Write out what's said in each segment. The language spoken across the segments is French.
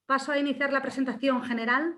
Paso a iniciar la presentación general.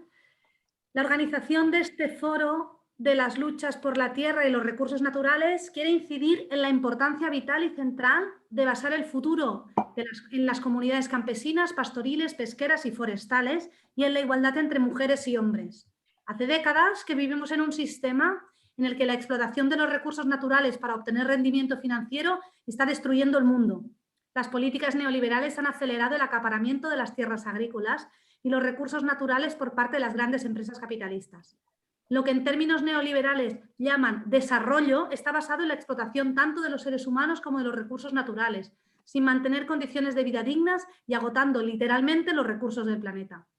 La organización de este foro de las luchas por la tierra y los recursos naturales quiere incidir en la importancia vital y central de basar el futuro en las comunidades campesinas, pastoriles, pesqueras y forestales y en la igualdad entre mujeres y hombres. Hace décadas que vivimos en un sistema en el que la explotación de los recursos naturales para obtener rendimiento financiero está destruyendo el mundo. Las políticas neoliberales han acelerado el acaparamiento de las tierras agrícolas y los recursos naturales por parte de las grandes empresas capitalistas. Lo que en términos neoliberales llaman desarrollo está basado en la explotación tanto de los seres humanos como de los recursos naturales, sin mantener condiciones de vida dignas y agotando literalmente los recursos del planeta.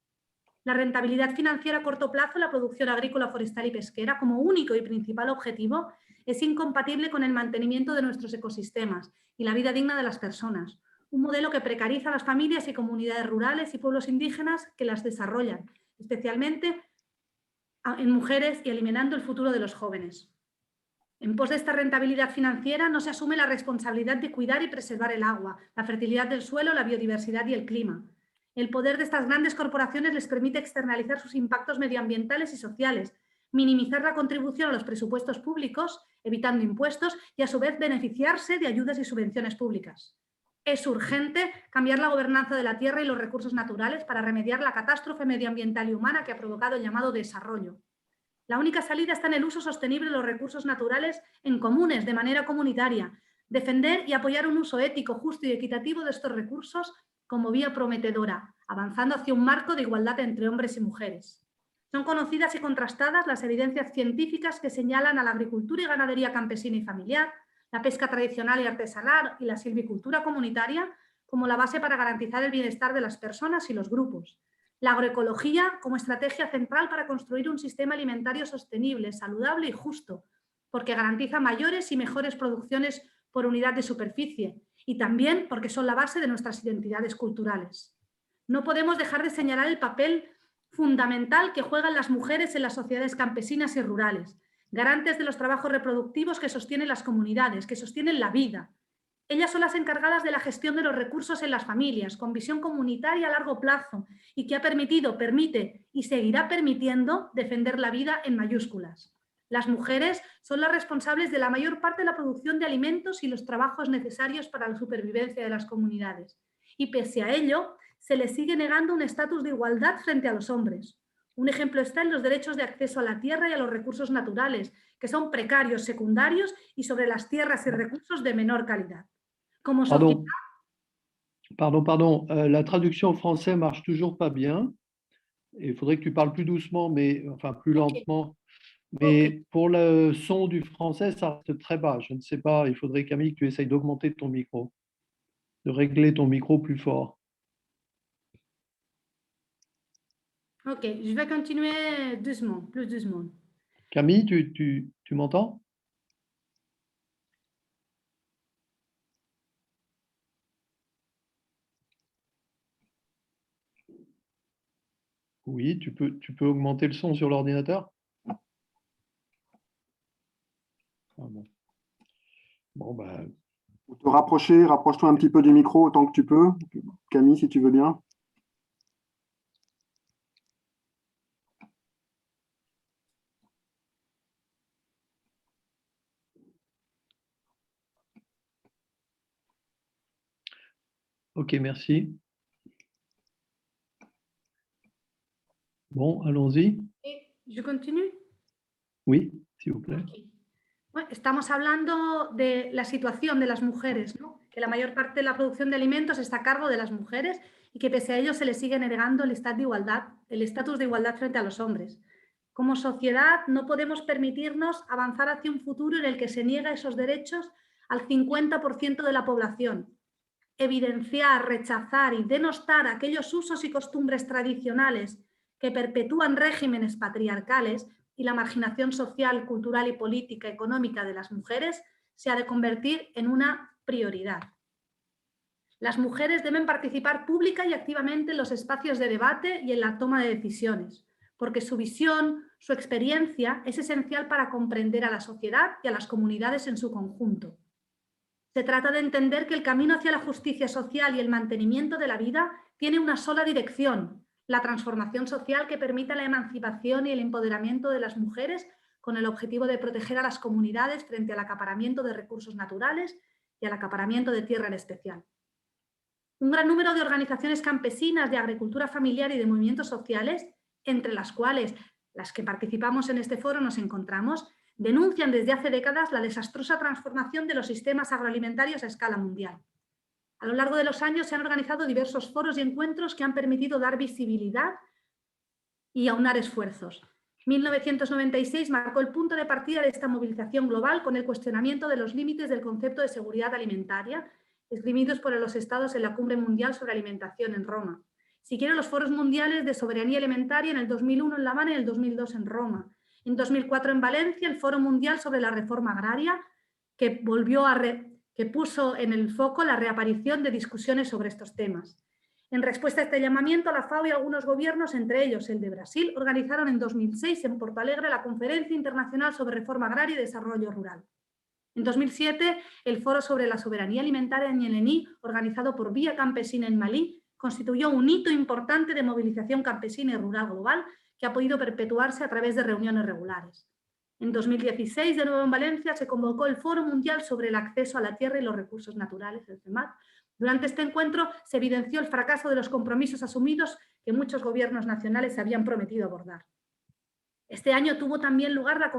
La rentabilidad financiera a corto plazo en la producción agrícola, forestal y pesquera, como único y principal objetivo, es incompatible con el mantenimiento de nuestros ecosistemas y la vida digna de las personas. Un modelo que precariza a las familias y comunidades rurales y pueblos indígenas que las desarrollan, especialmente en mujeres y eliminando el futuro de los jóvenes. En pos de esta rentabilidad financiera no se asume la responsabilidad de cuidar y preservar el agua, la fertilidad del suelo, la biodiversidad y el clima. El poder de estas grandes corporaciones les permite externalizar sus impactos medioambientales y sociales, minimizar la contribución a los presupuestos públicos, evitando impuestos y a su vez beneficiarse de ayudas y subvenciones públicas. Es urgente cambiar la gobernanza de la tierra y los recursos naturales para remediar la catástrofe medioambiental y humana que ha provocado el llamado desarrollo. La única salida está en el uso sostenible de los recursos naturales en comunes, de manera comunitaria. Defender y apoyar un uso ético, justo y equitativo de estos recursos como vía prometedora, avanzando hacia un marco de igualdad entre hombres y mujeres. Son conocidas y contrastadas las evidencias científicas que señalan a la agricultura y ganadería campesina y familiar, la pesca tradicional y artesanal y la silvicultura comunitaria como la base para garantizar el bienestar de las personas y los grupos. La agroecología como estrategia central para construir un sistema alimentario sostenible, saludable y justo, porque garantiza mayores y mejores producciones por unidad de superficie y también porque son la base de nuestras identidades culturales. No podemos dejar de señalar el papel fundamental que juegan las mujeres en las sociedades campesinas y rurales, garantes de los trabajos reproductivos que sostienen las comunidades, que sostienen la vida. Ellas son las encargadas de la gestión de los recursos en las familias, con visión comunitaria a largo plazo y que ha permitido, permite y seguirá permitiendo defender la vida en mayúsculas. Las mujeres son las responsables de la mayor parte de la producción de alimentos y los trabajos necesarios para la supervivencia de las comunidades. Y pese a ello, se les sigue negando un estatus de igualdad frente a los hombres. Un ejemplo está en los derechos de acceso a la tierra y a los recursos naturales, que son precarios, secundarios y sobre las tierras y recursos de menor calidad. Como sociedad... Pardon. La traduction au français marche toujours pas bien. Il faudrait que tu parles plus doucement, mais enfin plus lentement. Mais pour le son du français, ça reste très bas. Je ne sais pas, il faudrait, Camille, que tu essayes d'augmenter ton micro, de régler ton micro plus fort. Ok, je vais continuer doucement, plus doucement. Camille, tu m'entends? Oui, tu peux augmenter le son sur l'ordinateur? Ah bon. Bon, bah... Pour te rapprocher, rapproche-toi un petit peu du micro autant que tu peux. Camille, si tu veux bien. Ok, merci. Bon, allons-y. Je continue? Oui, s'il vous plaît. Okay. Bueno, estamos hablando de la situación de las mujeres, ¿no? Que la mayor parte de la producción de alimentos está a cargo de las mujeres y que pese a ello se les sigue negando el estatus de igualdad frente a los hombres. Como sociedad no podemos permitirnos avanzar hacia un futuro en el que se niega esos derechos al 50% de la población. Evidenciar, rechazar y denostar aquellos usos y costumbres tradicionales que perpetúan regímenes patriarcales y la marginación social, cultural y política, económica de las mujeres se ha de convertir en una prioridad. Las mujeres deben participar pública y activamente en los espacios de debate y en la toma de decisiones, porque su visión, su experiencia es esencial para comprender a la sociedad y a las comunidades en su conjunto. Se trata de entender que el camino hacia la justicia social y el mantenimiento de la vida tiene una sola dirección, la transformación social que permita la emancipación y el empoderamiento de las mujeres con el objetivo de proteger a las comunidades frente al acaparamiento de recursos naturales y al acaparamiento de tierra en especial. Un gran número de organizaciones campesinas, de agricultura familiar y de movimientos sociales, entre las cuales las que participamos en este foro nos encontramos, denuncian desde hace décadas la desastrosa transformación de los sistemas agroalimentarios a escala mundial. A lo largo de los años se han organizado diversos foros y encuentros que han permitido dar visibilidad y aunar esfuerzos. 1996 marcó el punto de partida de esta movilización global con el cuestionamiento de los límites del concepto de seguridad alimentaria esgrimidos por los estados en la Cumbre Mundial sobre Alimentación en Roma. Siguieron los foros mundiales de soberanía alimentaria en el 2001 en La Habana y en el 2002 en Roma. En 2004 en Valencia, el Foro Mundial sobre la Reforma Agraria, que puso en el foco la reaparición de discusiones sobre estos temas. En respuesta a este llamamiento, la FAO y algunos gobiernos, entre ellos el de Brasil, organizaron en 2006 en Porto Alegre la Conferencia Internacional sobre Reforma Agraria y Desarrollo Rural. En 2007, el Foro sobre la Soberanía Alimentaria en Ñelení, organizado por Vía Campesina en Malí, constituyó un hito importante de movilización campesina y rural global que ha podido perpetuarse a través de reuniones regulares. En 2016, de nuevo en Valencia, se convocó el Foro Mundial sobre el Acceso a la Tierra y los Recursos Naturales, el CEMAT. Durante este encuentro se evidenció el fracaso de los compromisos asumidos que muchos gobiernos nacionales habían prometido abordar. Este año tuvo también lugar la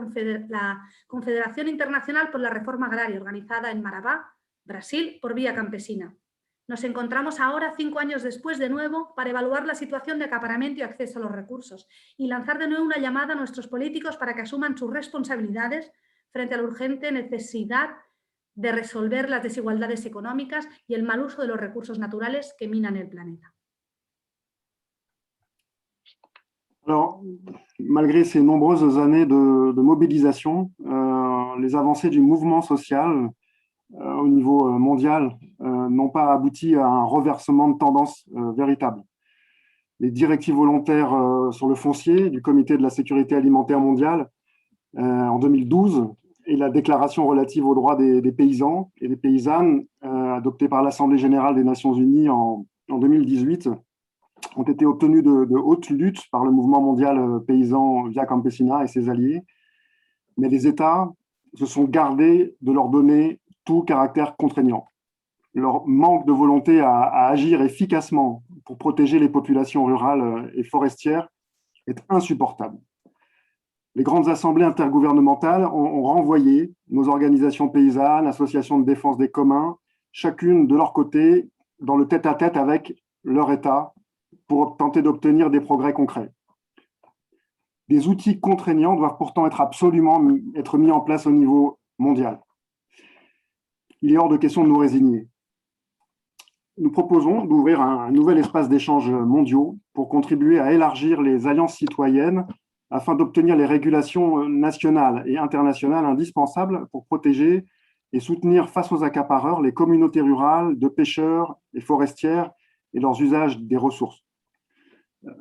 Confederación Internacional por la Reforma Agraria, organizada en Marabá, Brasil, por Vía Campesina. Nos encontramos ahora, 5 años después, de nuevo, para evaluar la situación de acaparamiento y acceso a los recursos y lanzar de nuevo una llamada a nuestros políticos para que asuman sus responsabilidades frente a la urgente necesidad de resolver las desigualdades económicas y el mal uso de los recursos naturales que minan el planeta. Alors, malgré ces nombreuses années de mobilisation, les avancées du mouvement social au niveau mondial n'ont pas abouti à un reversement de tendance véritable. Les directives volontaires sur le foncier du Comité de la sécurité alimentaire mondiale en 2012 et la déclaration relative aux droits des paysans et des paysannes adoptée par l'Assemblée générale des Nations unies en 2018 ont été obtenues de haute lutte par le mouvement mondial paysan Via Campesina et ses alliés, mais les États se sont gardés de leur donner tout caractère contraignant. Leur manque de volonté à agir efficacement pour protéger les populations rurales et forestières est insupportable. Les grandes assemblées intergouvernementales ont renvoyé nos organisations paysannes, associations de défense des communs, chacune de leur côté, dans le tête-à-tête avec leur État, pour tenter d'obtenir des progrès concrets. Des outils contraignants doivent pourtant absolument être mis en place au niveau mondial. Il est hors de question de nous résigner. Nous proposons d'ouvrir un nouvel espace d'échanges mondiaux pour contribuer à élargir les alliances citoyennes afin d'obtenir les régulations nationales et internationales indispensables pour protéger et soutenir face aux accapareurs les communautés rurales de pêcheurs et forestières et leurs usages des ressources.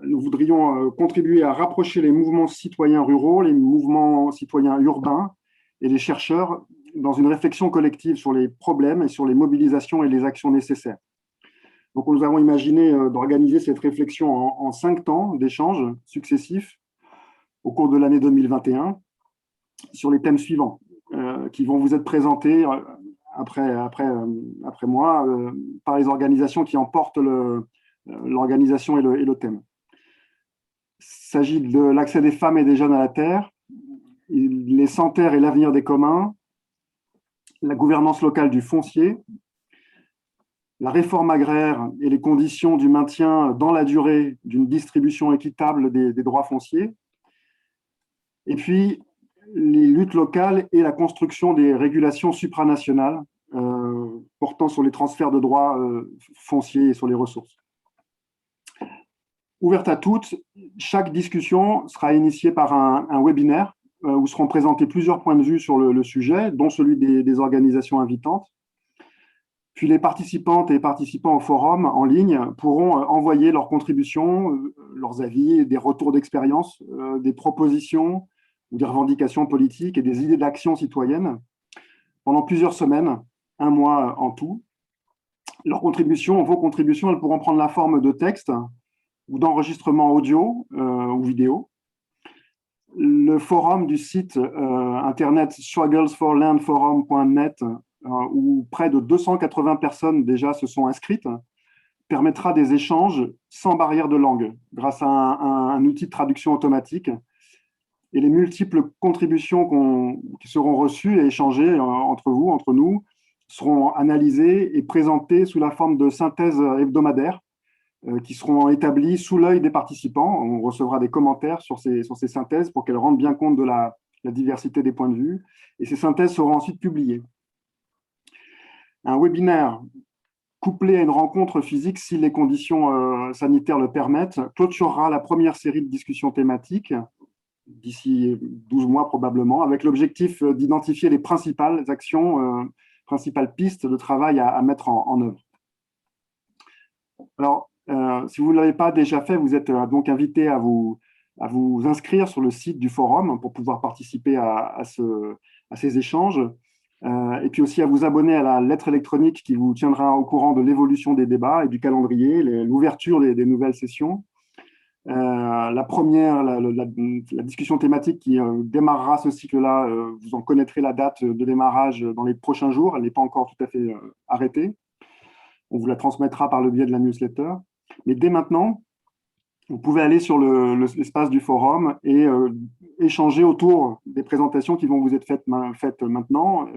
Nous voudrions contribuer à rapprocher les mouvements citoyens ruraux, les mouvements citoyens urbains et les chercheurs dans une réflexion collective sur les problèmes et sur les mobilisations et les actions nécessaires. Donc, nous avons imaginé d'organiser cette réflexion en 5 temps d'échanges successifs au cours de l'année 2021 sur les thèmes suivants qui vont vous être présentés après moi par les organisations qui en portent l'organisation et le thème. Il s'agit de l'accès des femmes et des jeunes à la terre, les sans-terre et l'avenir des communs, la gouvernance locale du foncier, la réforme agraire et les conditions du maintien dans la durée d'une distribution équitable des droits fonciers, et puis les luttes locales et la construction des régulations supranationales portant sur les transferts de droits fonciers et sur les ressources. Ouverte à toutes, chaque discussion sera initiée par un webinaire où seront présentés plusieurs points de vue sur le sujet, dont celui des organisations invitantes. Puis les participantes et participants au forum en ligne pourront envoyer leurs contributions, leurs avis, des retours d'expérience, des propositions ou des revendications politiques et des idées d'action citoyenne pendant plusieurs semaines, 1 mois en tout. Vos contributions, elles pourront prendre la forme de textes ou d'enregistrement audio ou vidéo. Le forum du site internet strugglesforlandforum.net, où près de 280 personnes déjà se sont inscrites, permettra des échanges sans barrière de langue grâce à un outil de traduction automatique. Et les multiples contributions qui seront reçues et échangées entre vous, entre nous, seront analysées et présentées sous la forme de synthèses hebdomadaires qui seront établies sous l'œil des participants. On recevra des commentaires sur ces synthèses pour qu'elles rendent bien compte de la diversité des points de vue. Et ces synthèses seront ensuite publiées. Un webinaire couplé à une rencontre physique, si les conditions sanitaires le permettent, clôturera la première série de discussions thématiques d'ici 12 mois probablement, avec l'objectif d'identifier les principales actions, principales pistes de travail à mettre en œuvre. Alors, si vous ne l'avez pas déjà fait, vous êtes donc invité à vous inscrire sur le site du forum pour pouvoir participer à ces échanges, et puis aussi à vous abonner à la lettre électronique qui vous tiendra au courant de l'évolution des débats et du calendrier, l'ouverture des nouvelles sessions. La discussion thématique qui démarrera ce cycle-là, vous en connaîtrez la date de démarrage dans les prochains jours. Elle n'est pas encore tout à fait arrêtée. On vous la transmettra par le biais de la newsletter. Mais dès maintenant, vous pouvez aller sur l'espace du forum et échanger autour des présentations qui vont vous être faites maintenant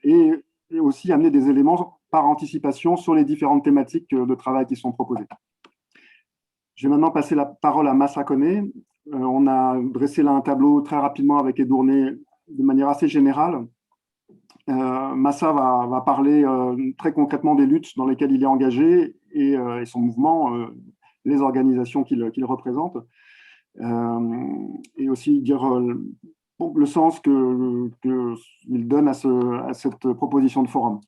et aussi amener des éléments par anticipation sur les différentes thématiques de travail qui sont proposées. Je vais maintenant passer la parole à Massa Koné. On a dressé là un tableau très rapidement avec Edurne de manière assez générale. Massa va parler très concrètement des luttes dans lesquelles il est engagé et son mouvement, les organisations qu'il représente, et aussi dire le sens qu'il donne à cette proposition de forum.